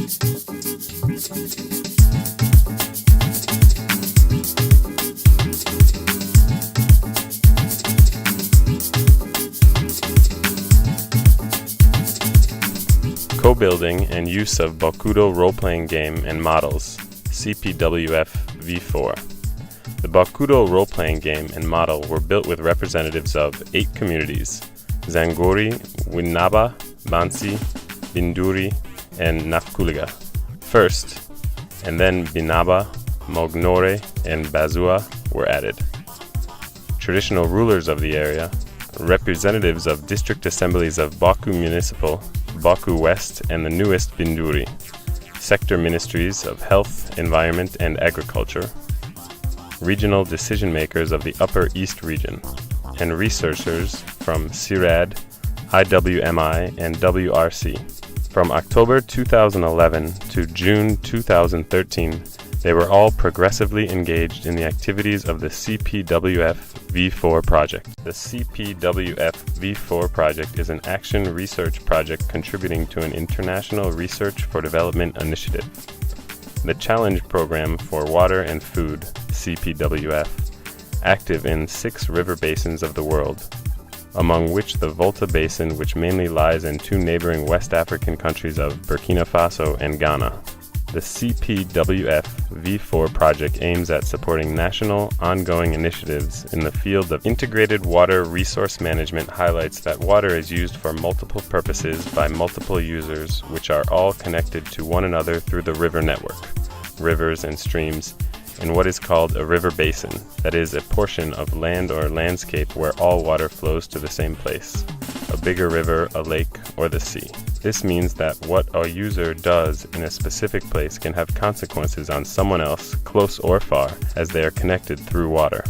Co-building and use of Bawkudo role-playing game and models, CPWF V4. The Bawkudo role-playing game and model were built with representatives of 8 communities: Zangori, Winnaba, Bansi, Binduri, and Nafkuliga first, and then Binaba, Mognore, and Bazua were added. Traditional rulers of the area, representatives of district assemblies of Bawku Municipal, Bawku West, and the newest Binduri, sector ministries of health, environment, and agriculture, regional decision makers of the Upper East region, and researchers from CIRAD, IWMI, and WRC. From October 2011 to June 2013, they were all progressively engaged in the activities of the CPWF V4 project. The CPWF V4 project is an action research project contributing to an international research for development initiative. The Challenge Program for Water and Food, CPWF, active in 6 river basins of the world, among which the Volta Basin, which mainly lies in 2 neighboring West African countries of Burkina Faso and Ghana. The CPWF V4 project aims at supporting national, ongoing initiatives in the field of integrated water resource management. Highlights that water is used for multiple purposes by multiple users, which are all connected to one another through the river network, rivers and streams, in what is called a river basin, that is, a portion of land or landscape where all water flows to the same place, a bigger river, a lake, or the sea. This means that what a user does in a specific place can have consequences on someone else, close or far, as they are connected through water.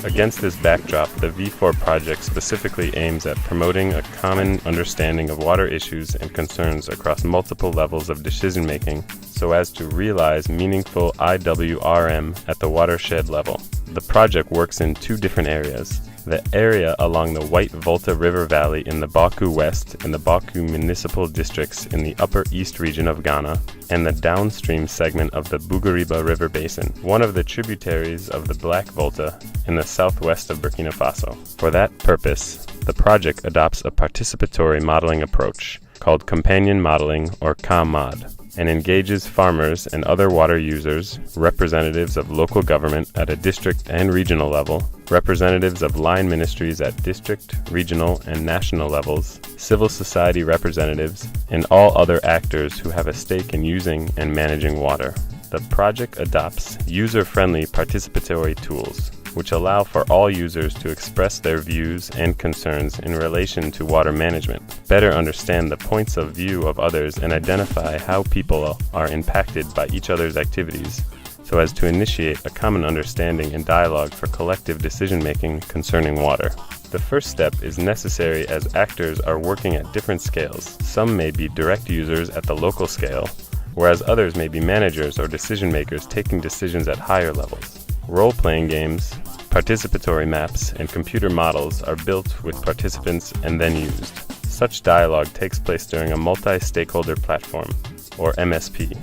Against this backdrop, the V4 project specifically aims at promoting a common understanding of water issues and concerns across multiple levels of decision-making so as to realize meaningful IWRM at the watershed level. The project works in 2 different areas: the area along the White Volta River Valley in the Bawku West and the Bawku Municipal districts in the Upper East region of Ghana, and the downstream segment of the Bugariba River Basin, one of the tributaries of the Black Volta in the southwest of Burkina Faso. For that purpose, the project adopts a participatory modeling approach called companion modeling, or ComMod, and engages farmers and other water users, representatives of local government at a district and regional level, representatives of line ministries at district, regional, and national levels, civil society representatives, and all other actors who have a stake in using and managing water. The project adopts user-friendly participatory tools, which allow for all users to express their views and concerns in relation to water management, better understand the points of view of others, and identify how people are impacted by each other's activities, so as to initiate a common understanding and dialogue for collective decision-making concerning water. The first step is necessary as actors are working at different scales. Some may be direct users at the local scale, whereas others may be managers or decision-makers taking decisions at higher levels. Role-playing games, participatory maps, and computer models are built with participants and then used. Such dialogue takes place during a multi-stakeholder platform, or MSP,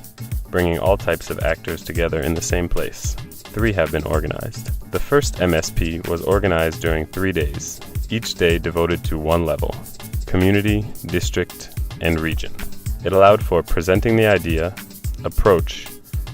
bringing all types of actors together in the same place. 3 have been organized. The first MSP was organized during 3 days, each day devoted to one level: community, district, and region. It allowed for presenting the idea, approach,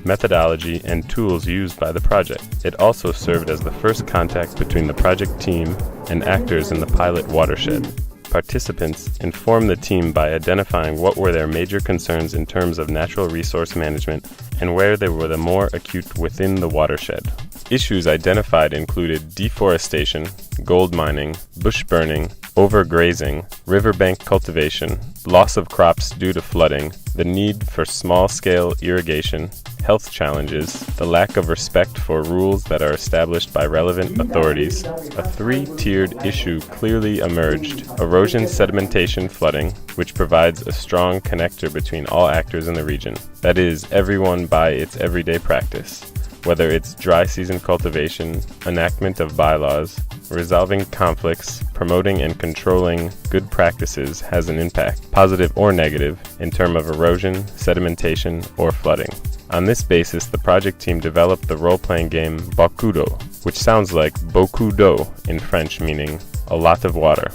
methodology, and tools used by the project. It also served as the first contact between the project team and actors in the pilot watershed. Participants informed the team by identifying what were their major concerns in terms of natural resource management and where they were the more acute within the watershed. Issues identified included deforestation, gold mining, bush burning, overgrazing, riverbank cultivation, loss of crops due to flooding, the need for small-scale irrigation, health challenges, the lack of respect for rules that are established by relevant authorities. A 3-tiered issue clearly emerged: erosion, sedimentation, flooding, which provides a strong connector between all actors in the region, that is, everyone by its everyday practice, whether it's dry season cultivation, enactment of bylaws, resolving conflicts, promoting and controlling good practices has an impact, positive or negative, in terms of erosion, sedimentation, or flooding. On this basis, the project team developed the role-playing game Bawkudo, which sounds like Bawkudo in French, meaning a lot of water.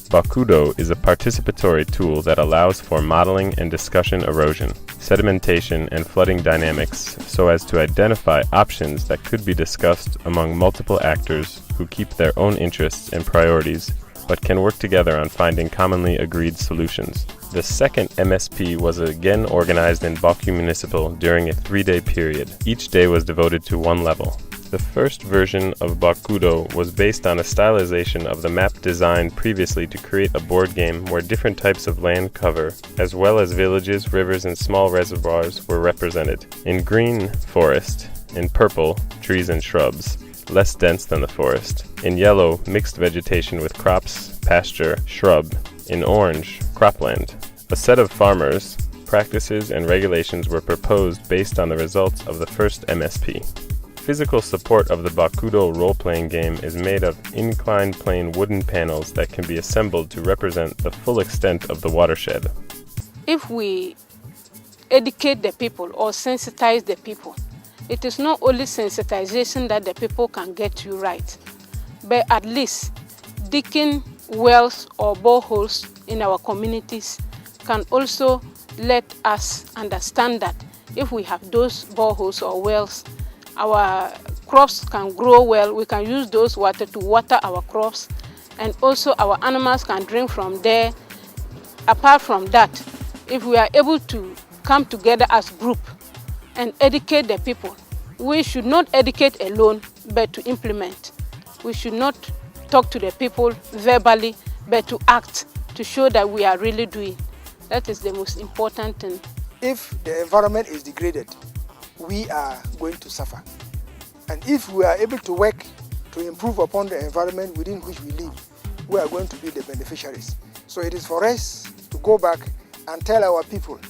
Bawkudo is a participatory tool that allows for modeling and discussion erosion, sedimentation, and flooding dynamics so as to identify options that could be discussed among multiple actors who keep their own interests and priorities but can work together on finding commonly agreed solutions. The second MSP was again organized in Bawku Municipal during a 3-day period. Each day was devoted to one level. The first version of Bawkudo was based on a stylization of the map designed previously to create a board game where different types of land cover, as well as villages, rivers, and small reservoirs were represented. In green, forest. In purple, trees and shrubs, less dense than the forest. In yellow, mixed vegetation with crops, pasture, shrub. In orange, cropland. A set of farmers, practices, and regulations were proposed based on the results of the first MSP. Physical support of the Bawkudo role-playing game is made of inclined plane wooden panels that can be assembled to represent the full extent of the watershed. If we educate the people or sensitize the people, it is not only sensitization that the people can get you right, but at least digging wells or boreholes in our communities can also let us understand that if we have those boreholes or wells, our crops can grow well. We can use those water to water our crops, and also our animals can drink from there. Apart from that, if we are able to come together as a group and educate the people, we should not educate alone, but to implement. We should not talk to the people verbally, but to act, to show that we are really doing. That is the most important thing. If the environment is degraded, we are going to suffer. And if we are able to work to improve upon the environment within which we live, we are going to be the beneficiaries. So it is for us to go back and tell our people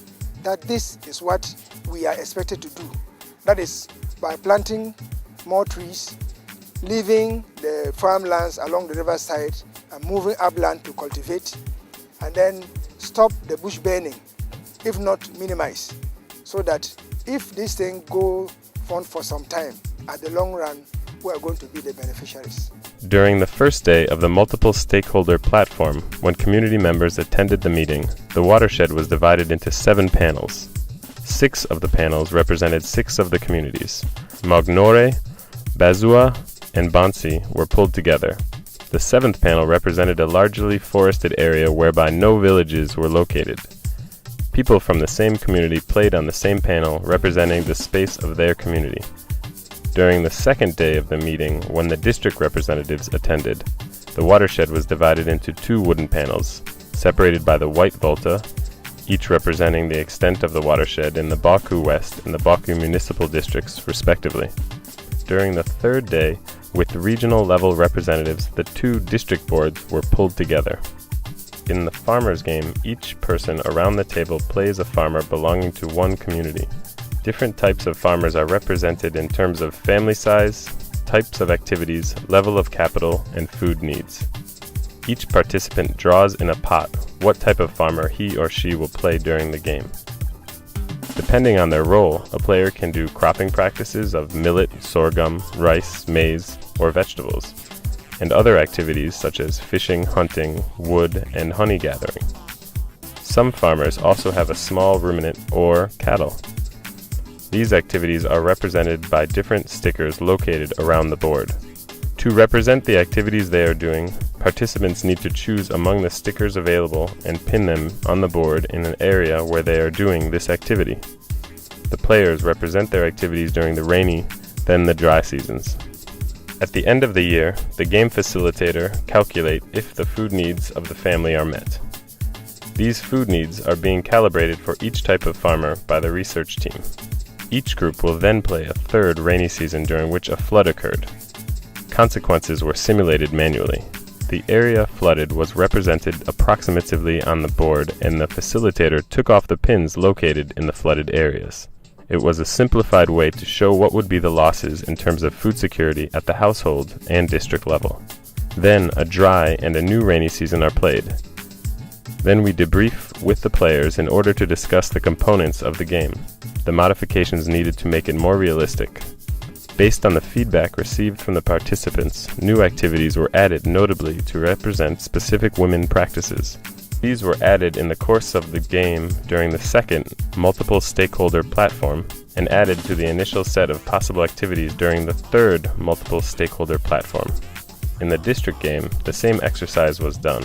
that this is what we are expected to do. That is by planting more trees, leaving the farmlands along the riverside and moving upland to cultivate, and then stop the bush burning, if not minimize, so that if this thing goes on for some time, at the long run, we are going to be the beneficiaries. During the first day of the multiple stakeholder platform, when community members attended the meeting, the watershed was divided into 7 panels. 6 of the panels represented 6 of the communities. Magnore, Bazua, and Bansi were pulled together. The 7th panel represented a largely forested area whereby no villages were located. People from the same community played on the same panel representing the space of their community. During the second day of the meeting, when the district representatives attended, the watershed was divided into 2 wooden panels, separated by the White Volta, each representing the extent of the watershed in the Bawku West and the Bawku Municipal districts, respectively. During the third day, with regional level representatives, the 2 district boards were pulled together. In the farmer's game, each person around the table plays a farmer belonging to one community. Different types of farmers are represented in terms of family size, types of activities, level of capital, and food needs. Each participant draws in a pot what type of farmer he or she will play during the game. Depending on their role, a player can do cropping practices of millet, sorghum, rice, maize, or vegetables, and other activities such as fishing, hunting, wood, and honey gathering. Some farmers also have a small ruminant or cattle. These activities are represented by different stickers located around the board. To represent the activities they are doing, participants need to choose among the stickers available and pin them on the board in an area where they are doing this activity. The players represent their activities during the rainy, then the dry seasons. At the end of the year, the game facilitator calculates if the food needs of the family are met. These food needs are being calibrated for each type of farmer by the research team. Each group will then play a third rainy season during which a flood occurred. Consequences were simulated manually. The area flooded was represented approximatively on the board, and the facilitator took off the pins located in the flooded areas. It was a simplified way to show what would be the losses in terms of food security at the household and district level. Then a dry and a new rainy season are played. Then we debrief with the players in order to discuss the components of the game, the modifications needed to make it more realistic. Based on the feedback received from the participants, new activities were added notably to represent specific women practices. These were added in the course of the game during the second multiple stakeholder platform and added to the initial set of possible activities during the third multiple stakeholder platform. In the district game, the same exercise was done,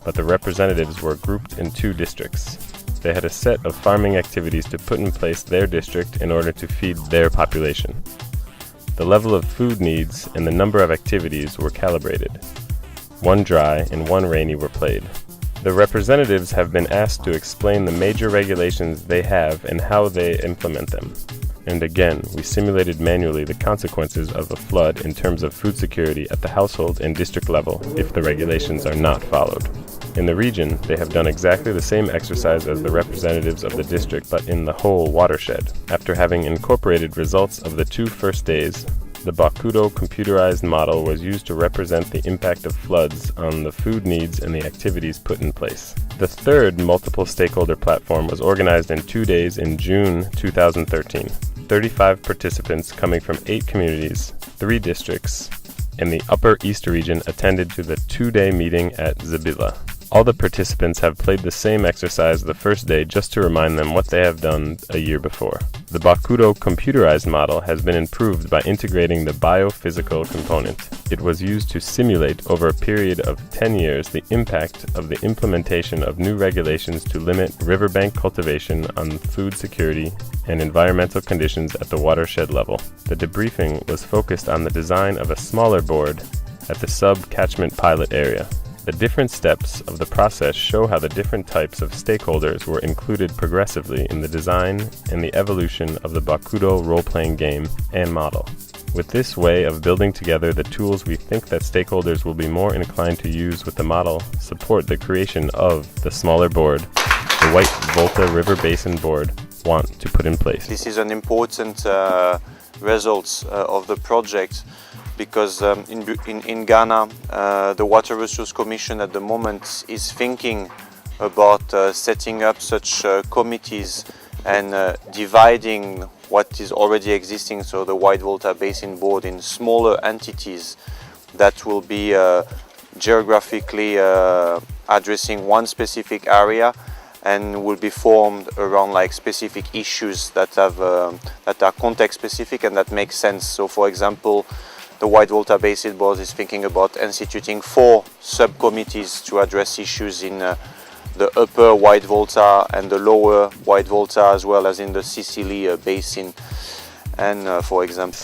but the representatives were grouped in two districts. They had a set of farming activities to put in place their district in order to feed their population. The level of food needs and the number of activities were calibrated. One dry and one rainy were played. The representatives have been asked to explain the major regulations they have and how they implement them. And again, we simulated manually the consequences of a flood in terms of food security at the household and district level if the regulations are not followed. In the region, they have done exactly the same exercise as the representatives of the district, but in the whole watershed. After having incorporated results of the 2 first days, the Bawkudo computerized model was used to represent the impact of floods on the food needs and the activities put in place. The third multiple stakeholder platform was organized in 2 days in June 2013. 35 participants coming from 8 communities, 3 districts, and the Upper East region attended to the 2-day meeting at Zebilla. All the participants have played the same exercise the first day just to remind them what they have done a year before. The Bawkudo computerized model has been improved by integrating the biophysical component. It was used to simulate over a period of 10 years the impact of the implementation of new regulations to limit riverbank cultivation on food security and environmental conditions at the watershed level. The debriefing was focused on the design of a smaller board at the sub-catchment pilot area. The different steps of the process show how the different types of stakeholders were included progressively in the design and the evolution of the Bawkudo role-playing game and model. With this way of building together the tools we think that stakeholders will be more inclined to use with the model support the creation of the smaller board, the White Volta River Basin board want to put in place. This is an important result of the project, because in Ghana, the Water Resource Commission at the moment is thinking about setting up such committees and dividing what is already existing, so the White Volta Basin Board, in smaller entities that will be geographically addressing one specific area and will be formed around like specific issues that have that are context specific and that make sense. So, for example, the White Volta Basin Board is thinking about instituting 4 subcommittees to address issues in the upper White Volta and the lower White Volta, as well as in the Sicily Basin, and for example.